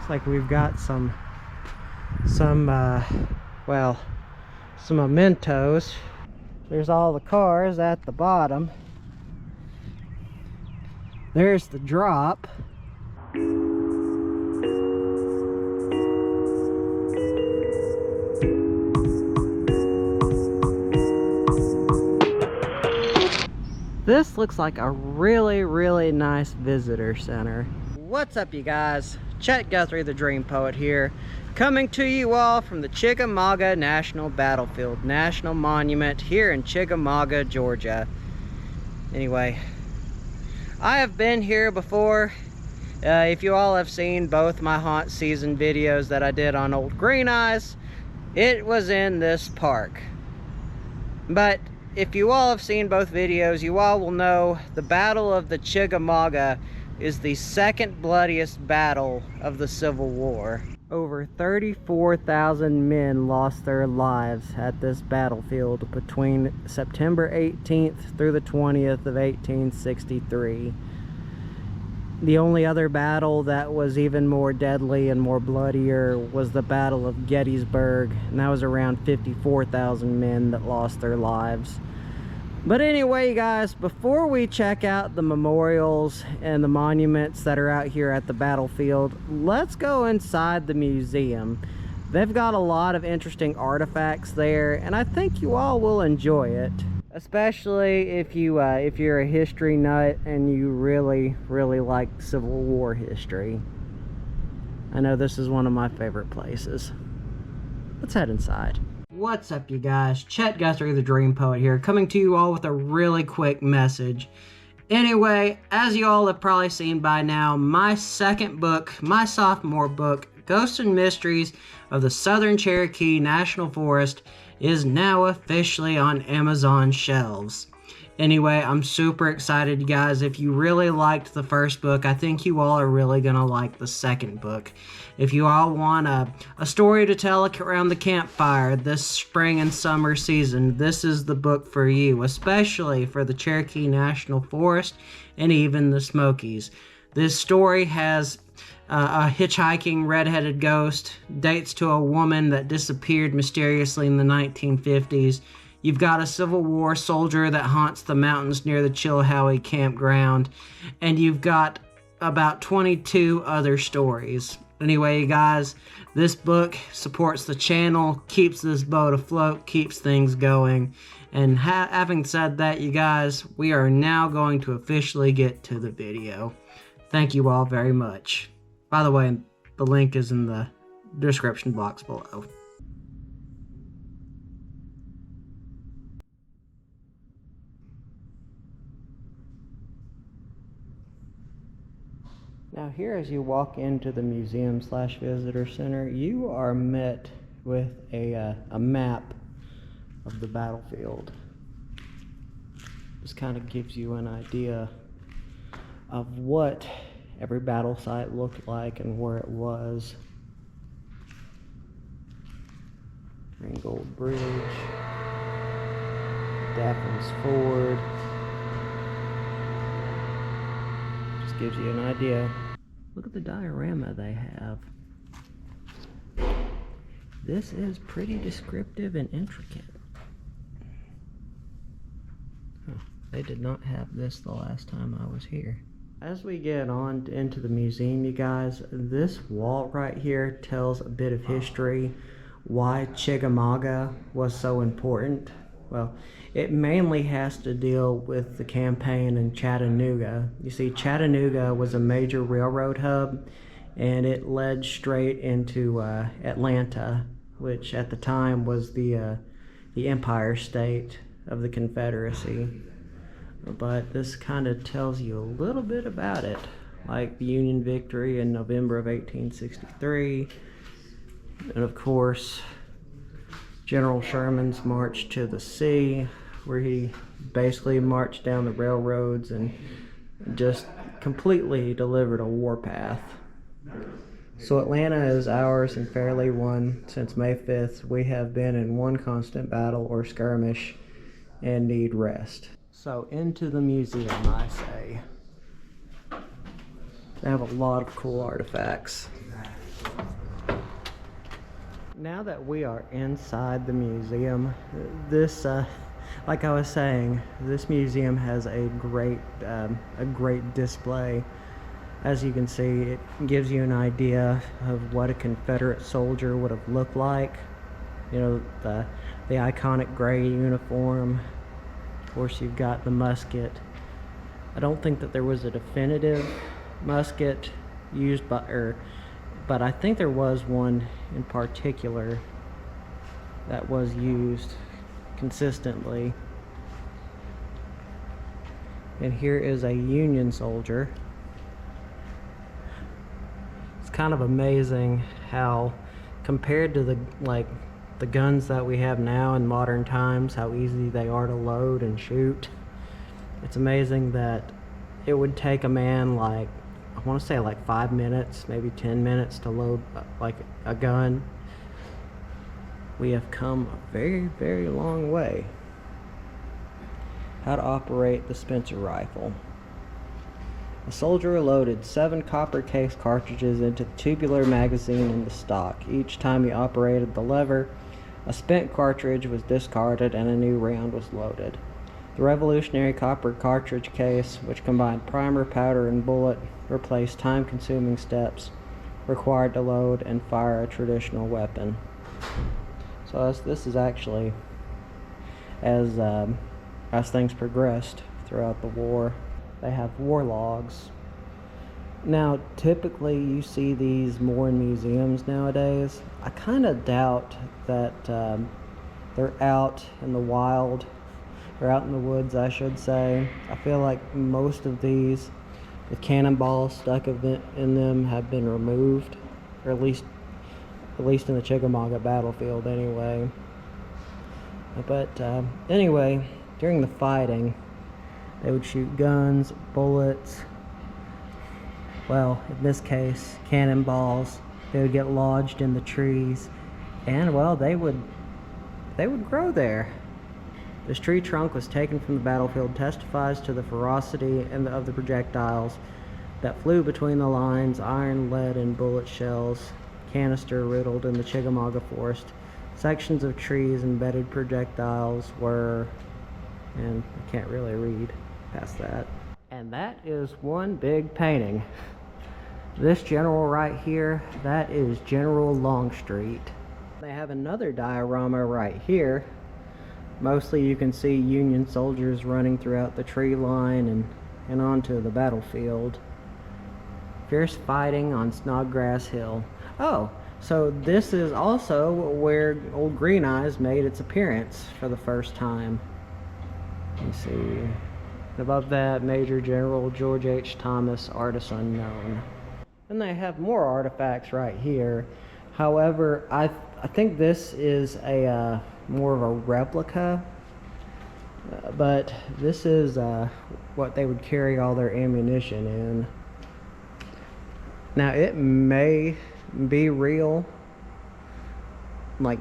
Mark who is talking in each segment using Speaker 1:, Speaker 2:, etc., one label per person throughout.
Speaker 1: Looks like we've got some mementos. There's all the cars at the bottom. There's the drop. This looks like a really nice visitor center. What's up, you guys? Chet-Guthrie, the Dream Poet here, coming to you all from the Chickamauga National Battlefield, National Monument here in Chickamauga, Georgia. Anyway, I have been here before. If you all have seen both my haunt season videos that I did on Old Green Eyes, it was in this park. But if you all have seen both videos, you all will know the Battle of the Chickamauga is the second bloodiest battle of the Civil War. Over 34,000 men lost their lives at this battlefield between September 18th through the 20th of 1863. The only other battle that was even more deadly and more bloodier was the Battle of Gettysburg, and that was around 54,000 men that lost their lives. But anyway, guys, before we check out the memorials and the monuments that are out here at the battlefield, let's go inside the museum. They've got a lot of interesting artifacts there, and I think you all will enjoy it. Especially if you're a history nut and you really like Civil War history. I know this is one of my favorite places. Let's head inside. What's up, you guys? Chet-Guthrie, the Dream Poet here, coming to you all with a really quick message. Anyway, as you all have probably seen by now, my second book, my sophomore book, Ghosts and Mysteries of the Southern Cherokee National Forest, is now officially on Amazon shelves. Anyway, I'm super excited, you guys. If you really liked the first book, I think you all are really gonna like the second book. If you all want a story to tell around the campfire this spring and summer season, this is the book for you, especially for the Cherokee National Forest and even the Smokies. This story has a hitchhiking red-headed ghost, dates to a woman that disappeared mysteriously in the 1950s. You've got a Civil War soldier that haunts the mountains near the Chilhowie campground, and you've got about 22 other stories. Anyway, guys, this book supports the channel, keeps this boat afloat, keeps things going. And having said that, you guys, we are now going to officially get to the video. Thank you all very much. By the way, the link is in the description box below. Now here, as you walk into the museum/visitor center, you are met with a map of the battlefield. This kind of gives you an idea of what every battle site looked like and where it was. Ringgold Bridge, Daffin's Ford. Just gives you an idea. Look at the diorama they have. This is pretty descriptive and intricate. They did not have this the last time I was here. As we get on into the museum, you guys, this wall right here tells a bit of history, why Chickamauga was so important. Well, it mainly has to deal with the campaign in Chattanooga. You see, Chattanooga was a major railroad hub, and it led straight into Atlanta, which at the time was the Empire State of the Confederacy. But this kind of tells you a little bit about it, like the Union victory in November of 1863, and of course General Sherman's march to the sea, where he basically marched down the railroads and just completely delivered a warpath. So Atlanta is ours and fairly won. Since May 5th, we have been in one constant battle or skirmish and need rest. So into the museum, I say. They have a lot of cool artifacts. Now that we are inside the museum, this, like I was saying, this museum has a great display. As you can see, it gives you an idea of what a Confederate soldier would have looked like. You know, the iconic gray uniform. Of course, you've got the musket. I don't think that there was a definitive musket used but I think there was one in particular that was used consistently. And here is a Union soldier. It's kind of amazing how, compared to the guns that we have now in modern times, how easy they are to load and shoot. It's amazing that it would take a man like, I want to say like 5 minutes, maybe 10 minutes to load like a gun. We have come a very, very long way. How to operate the Spencer rifle. A soldier loaded 7 copper case cartridges into the tubular magazine in the stock. Each time he operated the lever, a spent cartridge was discarded and a new round was loaded. The revolutionary copper cartridge case, which combined primer, powder, and bullet, replaced time-consuming steps required to load and fire a traditional weapon. So this is actually, as things progressed throughout the war, they have war logs. Now, typically you see these more in museums nowadays. I kind of doubt that they're out in the wild, or out in the woods, I should say. I feel like most of these, the cannonballs stuck in them, have been removed, or at least in the Chickamauga battlefield anyway. But anyway, during the fighting, they would shoot guns, bullets, well, in this case, cannonballs. They would get lodged in the trees, and well, they would grow there. This tree trunk was taken from the battlefield, testifies to the ferocity of the projectiles that flew between the lines, iron, lead, and bullet shells, canister riddled in the Chickamauga forest. Sections of trees embedded projectiles were, and I can't really read past that. And that is one big painting. This general right here, that is General Longstreet. They have another diorama right here. Mostly you can see Union soldiers running throughout the tree line and onto the battlefield. Fierce fighting on Snodgrass Hill. Oh, so this is also where Old Green Eyes made its appearance for the first time. Let me see. Above that, Major General George H. Thomas, artist unknown. And they have more artifacts right here. However, I think this is a more of a replica, but this is what they would carry all their ammunition in. Now, it may be real, like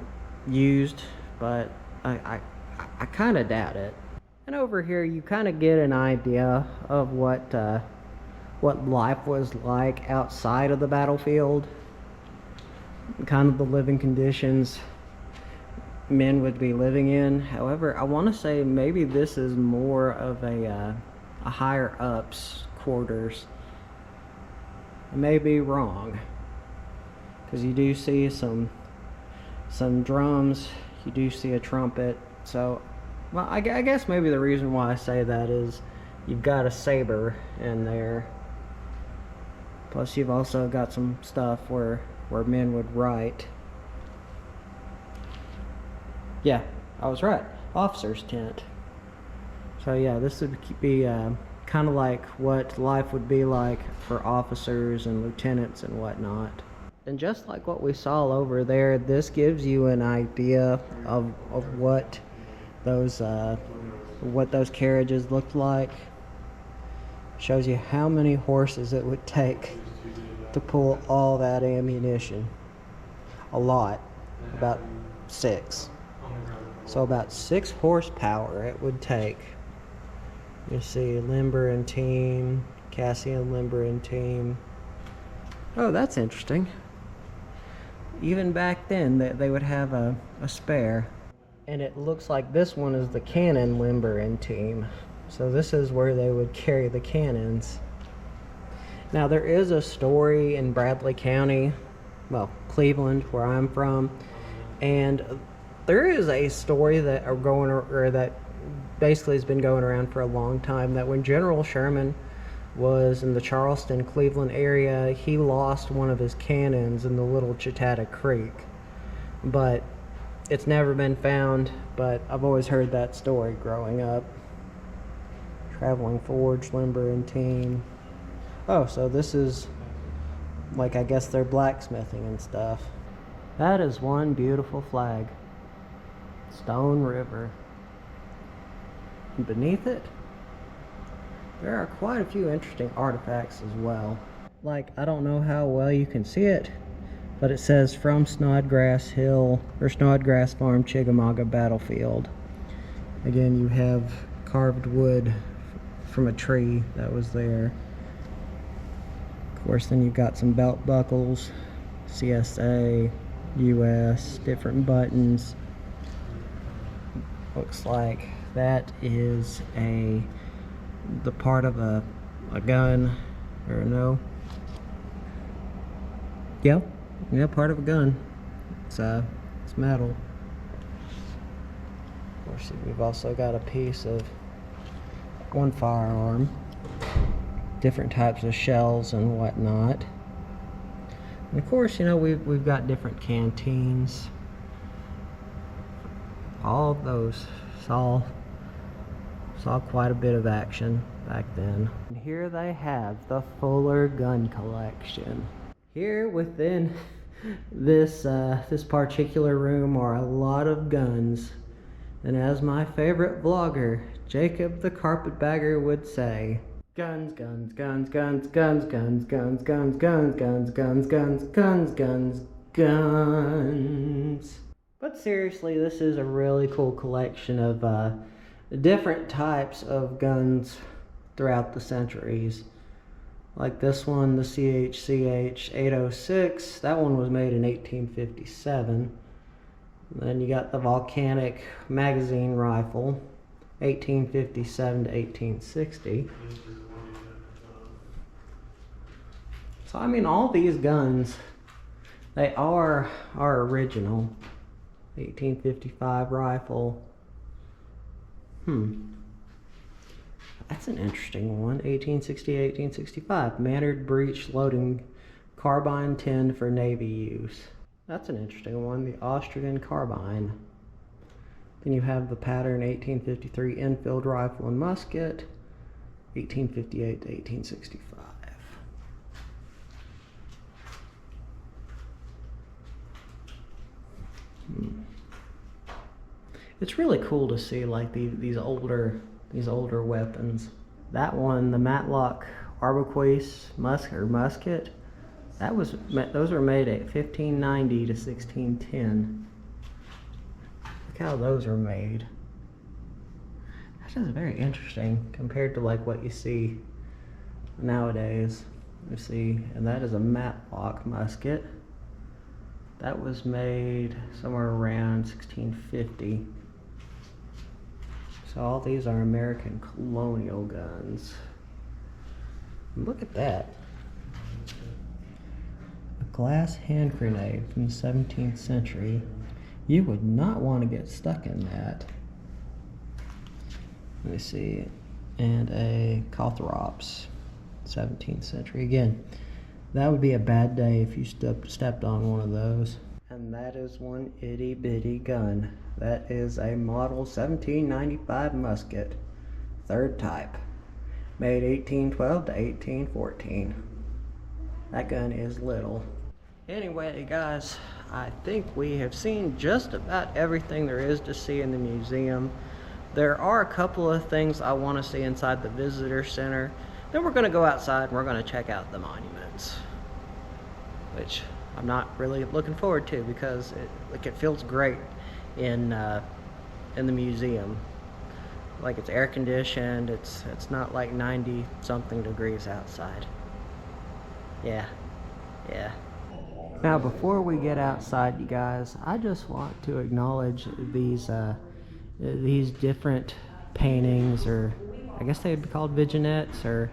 Speaker 1: used, but I kind of doubt it. And over here, you kind of get an idea of what life was like outside of the battlefield, kind of the living conditions men would be living in. However, I want to say maybe this is more of a higher ups quarters. I may be wrong, because you do see some drums, you do see a trumpet. So, well, I guess maybe the reason why I say that is you've got a saber in there. Plus, you've also got some stuff where men would write. Yeah, I was right. Officer's tent. So yeah, this would be kind of like what life would be like for officers and lieutenants and whatnot. And just like what we saw over there, this gives you an idea of what those carriages looked like. Shows you how many horses it would take to pull all that ammunition. A lot. About 6. So about 6 horsepower it would take. You see Limber and Team, Cassian Limber and Team. Oh, that's interesting. even back then they would have a spare. And it looks like this one is the cannon limbering team. So this is where they would carry the cannons. Now there is a story in Bradley County, well, Cleveland, where I'm from, and there is a story that that basically has been going around for a long time, that when General Sherman was in the Charleston, Cleveland area, he lost one of his cannons in the Little Chattata Creek. But it's never been found, but I've always heard that story growing up. Traveling Forge Limbering Team. Oh, so this is, like, I guess they're blacksmithing and stuff. That is one beautiful flag. Stone River. And beneath it, there are quite a few interesting artifacts as well. Like, I don't know how well you can see it, but it says from Snodgrass Hill, or Snodgrass Farm, Chickamauga Battlefield. Again, you have carved wood from a tree that was there. Of course, then you've got some belt buckles, CSA, US, different buttons. Looks like that is the part of a gun, or no? Yeah, part of a gun. It's metal. Of course, we've also got a piece of one firearm, different types of shells and whatnot. And of course, we've got different canteens. All of those saw quite a bit of action back then. And here they have the Fuller gun collection. Here within this particular room are a lot of guns. And as my favorite vlogger, Jacob the Carpetbagger, would say, guns, guns, guns, guns, guns, guns, guns, guns, guns, guns, guns, guns, guns, guns, guns. But seriously, this is a really cool collection of different types of guns throughout the centuries. Like this one, the CHCH 806, that one was made in 1857. Then you got the volcanic magazine rifle, 1857 to 1860. So I mean, all these guns, they are original. 1855 rifle. That's an interesting one. 1868, 1865. Mannered breech loading carbine 10 for Navy use. That's an interesting one. The Austrian carbine. Then you have the pattern 1853 Enfield rifle and musket. 1858 to 1865. It's really cool to see like these older weapons. That one, the Matlock Arquebus musket, those were made at 1590 to 1610. Look how those are made. That is very interesting compared to like what you see nowadays. You see, and that is a Matlock musket. That was made somewhere around 1650. So all these are American colonial guns. Look at that. A glass hand grenade from the 17th century. You would not want to get stuck in that. Let me see. And a Calthrops, 17th century. Again, that would be a bad day if you stepped on one of those. And that is one itty bitty gun. That is a model 1795 musket, third type, made 1812 to 1814. That gun is little. Anyway, guys, I think we have seen just about everything there is to see in the museum. There are a couple of things I want to see inside the visitor center. Then we're going to go outside and we're going to check out the monuments, which I'm not really looking forward to because it feels great in the museum. Like it's air conditioned. It's not like 90 something degrees outside. Yeah. Now, before we get outside, you guys, I just want to acknowledge these different paintings, or I guess they'd be called vignettes, or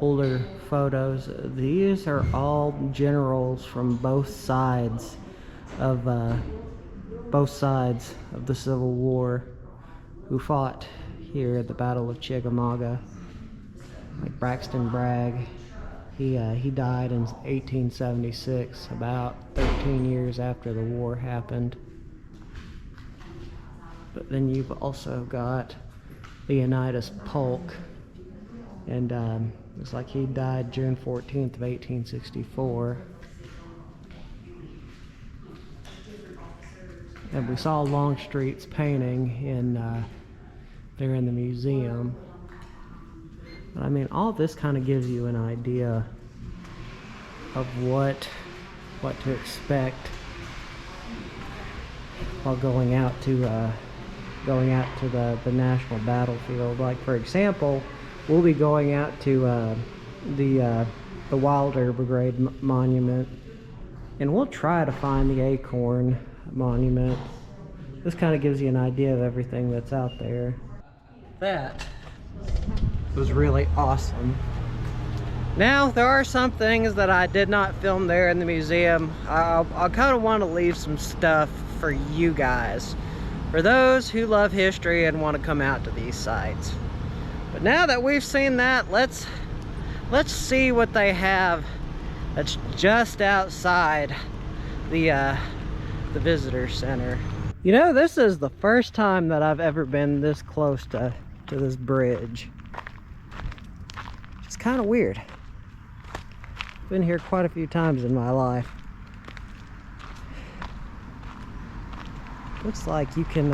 Speaker 1: older photos. These are all generals from both sides of the Civil War who fought here at the Battle of Chickamauga. Like Braxton Bragg, he died in 1876, about 13 years after the war happened. But then you've also got Leonidas Polk, and looks like he died June 14th of 1864. And we saw Longstreet's painting there in the museum. But I mean, all this kind of gives you an idea of what to expect while going out to the national battlefield. Like, for example, we'll be going out to the Wilder Brigade Monument, and we'll try to find the Acorn Monument. This kind of gives you an idea of everything that's out there. That was really awesome. Now, there are some things that I did not film there in the museum. I kind of want to leave some stuff for you guys, for those who love history and want to come out to these sites. But now that we've seen that, let's see what they have that's just outside the visitor center. You know, this is the first time that I've ever been this close to this bridge. It's kind of weird. Been here quite a few times in my life. Looks like you can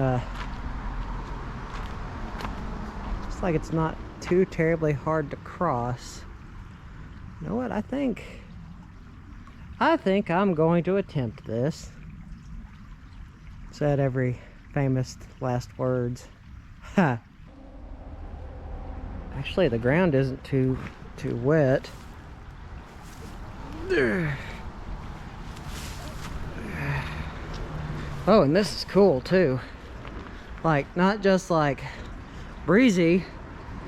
Speaker 1: looks like it's not too terribly hard to cross. You know what? I think I'm going to attempt this. Said every famous last words. Ha. Actually, the ground isn't too wet. Oh, and this is cool too. Like, not just like breezy,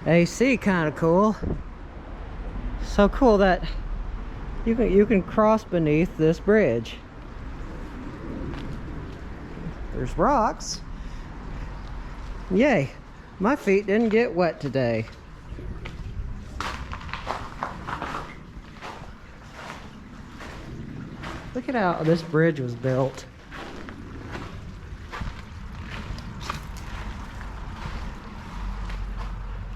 Speaker 1: AC kind of cool. So cool that you can cross beneath this bridge. There's rocks. Yay, my feet didn't get wet today. Look at how this bridge was built.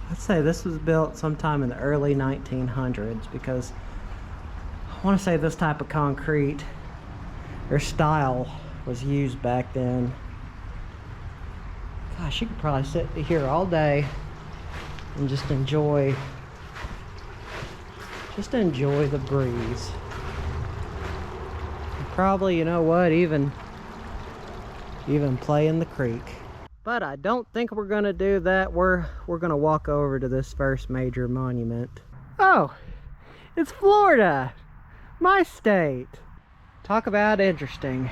Speaker 1: Let's say this was built sometime in the early 1900s, because I want to say this type of concrete or style was used back then. Gosh, you could probably sit here all day and just enjoy the breeze. And probably, you know what, even play in the creek. But I don't think we're gonna do that. We're gonna walk over to this first major monument. Oh, it's Florida, my state. Talk about interesting.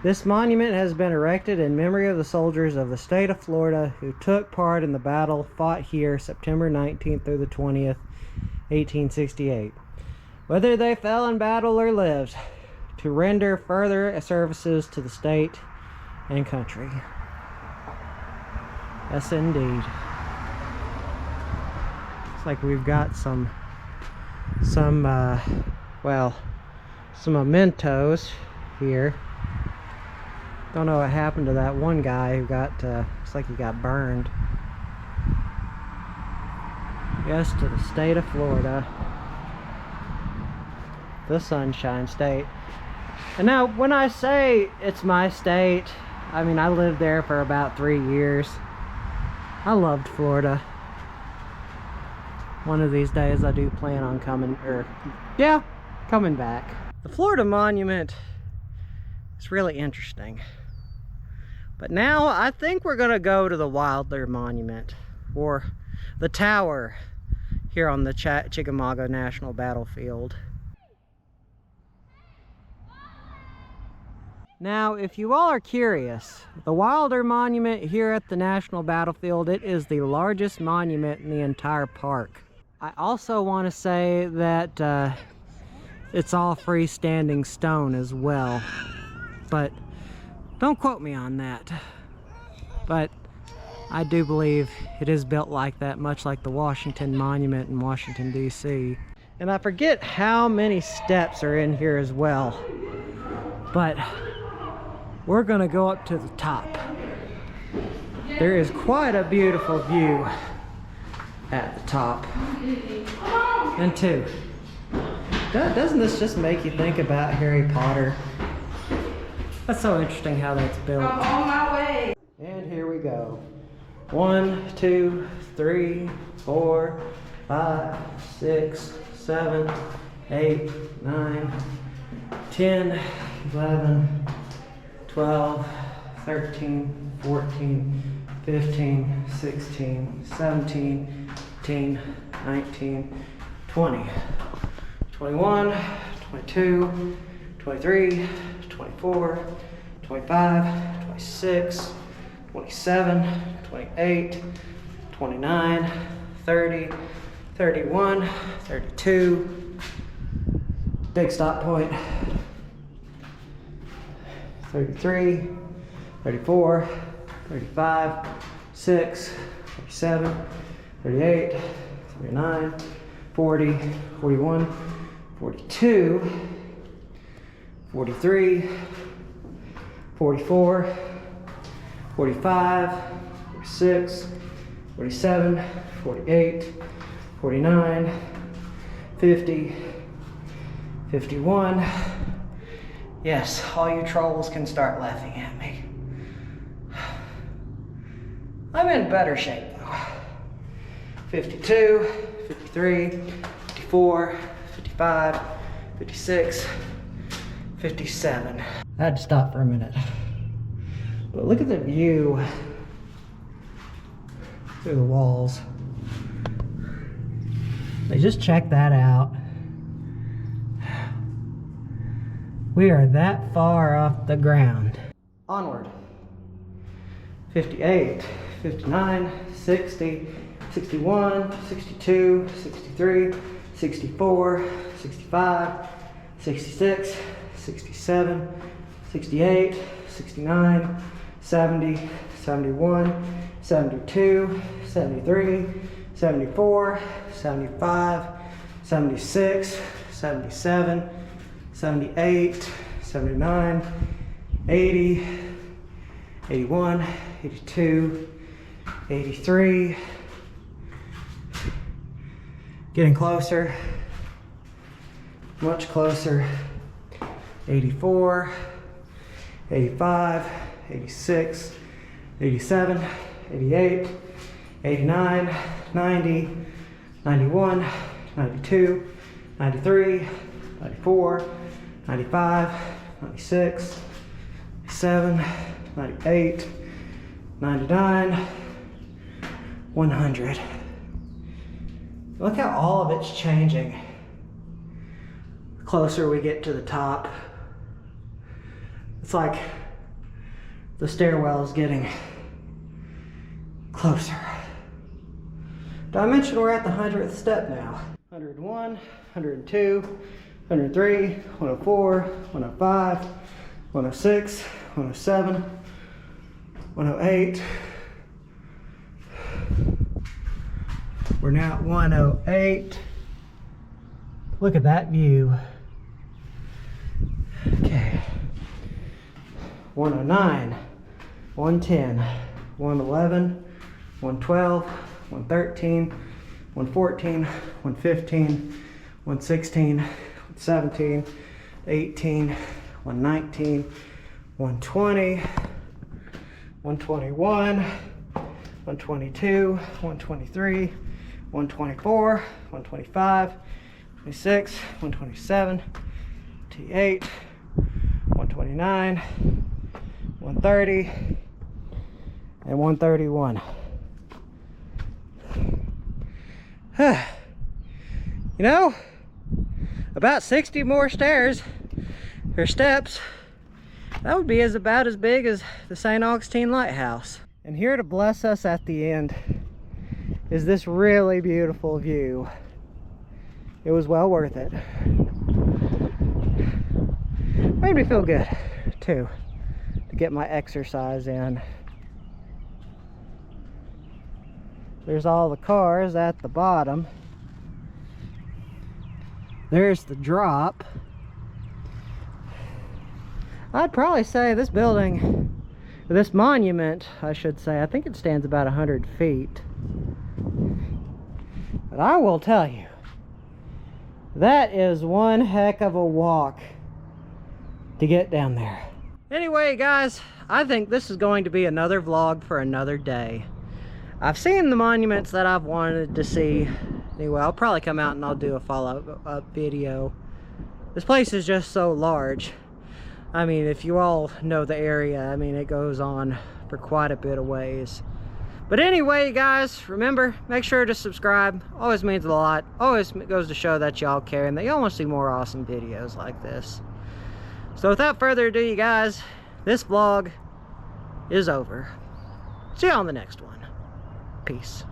Speaker 1: This monument has been erected in memory of the soldiers of the state of Florida who took part in the battle fought here September 19th through the 20th, 1868. Whether they fell in battle or lived, to render further services to the state and country. Yes, indeed. Looks like we've got some mementos here. Don't know what happened to that one guy who got, looks like he got burned. Yes, to the state of Florida. The Sunshine State. And now, when I say it's my state, I mean, I lived there for about 3 years. I loved Florida. One of these days I do plan on coming back. The Florida Monument is really interesting. But now I think we're gonna go to the Wilder Monument, or the tower here on the Chickamauga National Battlefield. Now, if you all are curious, the Wilder Monument here at the National Battlefield, it is the largest monument in the entire park. I also want to say that it's all freestanding stone as well, but don't quote me on that. But I do believe it is built like that, much like the Washington Monument in Washington, D.C. And I forget how many steps are in here as well, but we're gonna go up to the top. There is quite a beautiful view at the top. And two, doesn't this just make you think about Harry Potter? That's so interesting how that's built.
Speaker 2: I'm on my way.
Speaker 1: And here we go. 1, 2, 3, 4, 5, 6, 7, 8, 9, 10, 11, 12, 13, 14, 15, 16, 17, 18, 19, 20, 21, 22, 23, 24, 25, 26, 27, 28, 29, 30, 31, 32, big stop point, 33, 34, 35, 6, 37, 38, 39, 40, 41, 42, 43, 44, 45, 46, 47, 48, 49, 50, 51. Yes, all you trolls can start laughing at me. I'm in better shape though. 52, 53, 54, 55, 56, 57. I had to stop for a minute. But look at the view through the walls. Like, just check that out. We are that far off the ground. Onward. 58, 59, 60, 61, 62, 63, 64, 65, 66, 67, 68, 69, 70, 71, 72, 73, 74, 75, 76, 77, 78, 79, 80, 81, 82, 83, getting closer, much closer, 84, 85, 86, 87, 88, 89, 90, 91, 92, 93, 94, 95, 96, 97, 98, 99, 100. Look how all of it's changing. The closer we get to the top, it's like the stairwell is getting closer. Did I mention we're at the 100th step now? 101, 102, 103, 104, 105, 106, 107, 108. We're now at 108. Look at that view. Okay. 109, 110, 111, 112, 113, 114, 115, 116, 117, 18, 119, 120, 121, 122, 123, 124, 125, 26, 127, 28, 129, 130, and 131. You know, about 60 more stairs or steps, That would be about as big as the St. Augustine Lighthouse. And here to bless us at the end is this really beautiful view. It was well worth it. Made me feel good too, to get my exercise in. There's all the cars at the bottom. There's the drop. I'd probably say this building, this monument, I should say, I think it stands about 100 feet. But I will tell you, that is one heck of a walk to get down there. Anyway, guys, I think this is going to be another vlog for another day. I've seen the monuments that I've wanted to see. Anyway, I'll probably come out and I'll do a follow-up video. This place is just so large. I mean, if you all know the area, I mean, it goes on for quite a bit of ways. But anyway, guys, remember, make sure to subscribe. Always means a lot. Always goes to show that y'all care and that y'all want to see more awesome videos like this. So without further ado, you guys, this vlog is over. See you on the next one. Peace.